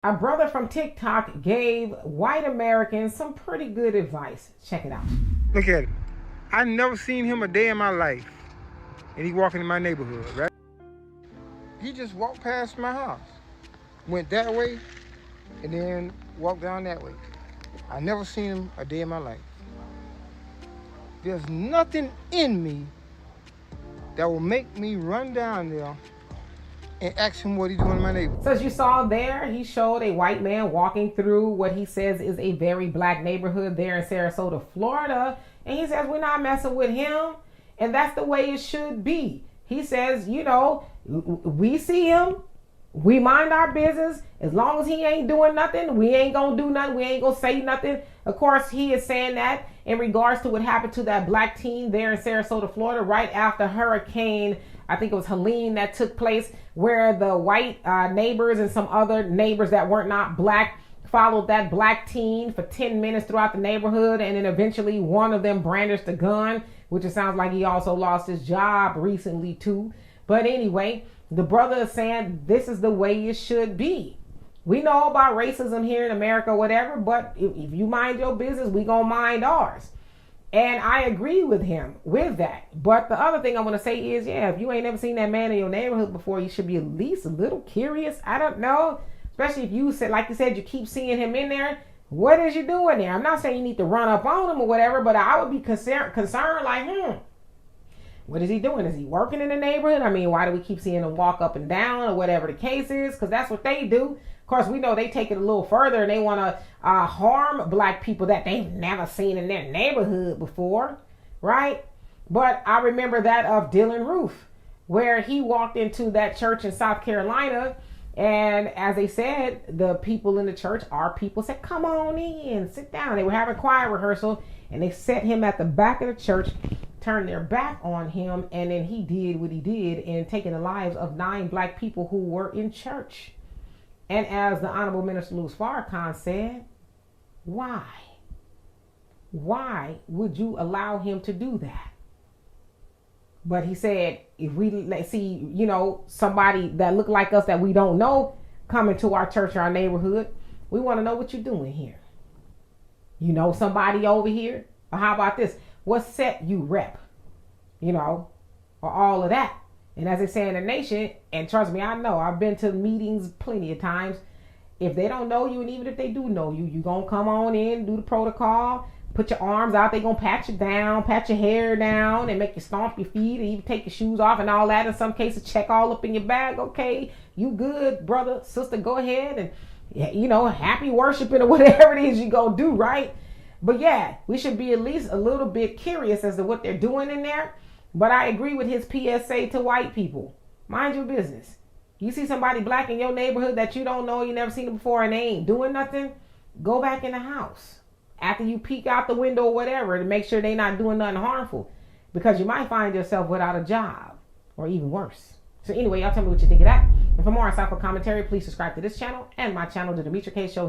A brother from TikTok gave white Americans some pretty good advice. Check it out. Look at him. I never seen him a day in my life. And he walking in my neighborhood, right? He just walked past my house. Went that way, and then walked down that way. I never seen him a day in my life. There's nothing in me that will make me run down there and ask him what he's doing in my neighborhood. So as you saw there, he showed a white man walking through what he says is a very black neighborhood there in Sarasota, Florida. And he says, we're not messing with him. And that's the way it should be. He says, you know, we see him. We mind our business. As long as he ain't doing nothing, we ain't going to do nothing. We ain't going to say nothing. Of course, he is saying that in regards to what happened to that black teen there in Sarasota, Florida, right after Hurricane, I think it was Helene, that took place, where the white neighbors and some other neighbors that weren't not black followed that black teen for 10 minutes throughout the neighborhood. And then eventually one of them brandished a gun, which it sounds like he also lost his job recently too. But anyway, the brother is saying this is the way it should be. We know about racism here in America, whatever, but if you mind your business, we gonna mind ours. And I agree with him with that. But the other thing I want to say is, yeah, if you ain't never seen that man in your neighborhood before, you should be at least a little curious. I don't know. Especially if you said, like you said, you keep seeing him in there. What is you doing there? I'm not saying you need to run up on him or whatever, but I would be concerned like, what is he doing? Is he working in the neighborhood? I mean, why do we keep seeing him walk up and down or whatever the case is? Because that's what they do. Of course, we know they take it a little further and they want to harm black people that they've never seen in their neighborhood before, right? But I remember that of Dylan Roof, where he walked into that church in South Carolina. And as they said, the people in the church, our people said, come on in, sit down. They were having choir rehearsal and they set him at the back of the church, turned their back on him. And then he did what he did in taking the lives of 9 black people who were in church. And as the Honorable Minister Louis Farrakhan said, why? Why would you allow him to do that? But he said, if we see, you know, somebody that look like us that we don't know coming to our church or our neighborhood, we want to know what you're doing here. You know somebody over here? Or how about this? What set you rep? You know, or all of that. And as they say in the nation, and trust me, I know, I've been to meetings plenty of times. If they don't know you, and even if they do know you, you're going to come on in, do the protocol, put your arms out, they're going to pat you down, pat your hair down, and make you stomp your feet, and even take your shoes off and all that. In some cases, check all up in your bag. Okay, you good, brother, sister, go ahead and, you know, happy worshiping or whatever it is you go do, right? But yeah, we should be at least a little bit curious as to what they're doing in there. But I agree with his PSA to white people. Mind your business. You see somebody black in your neighborhood that you don't know, you never seen them before, and they ain't doing nothing, go back in the house after you peek out the window or whatever to make sure they're not doing nothing harmful, because you might find yourself without a job or even worse. So anyway, y'all tell me what you think of that. And for more insightful commentary, please subscribe to this channel and my channel, The Demetra Kaye Show.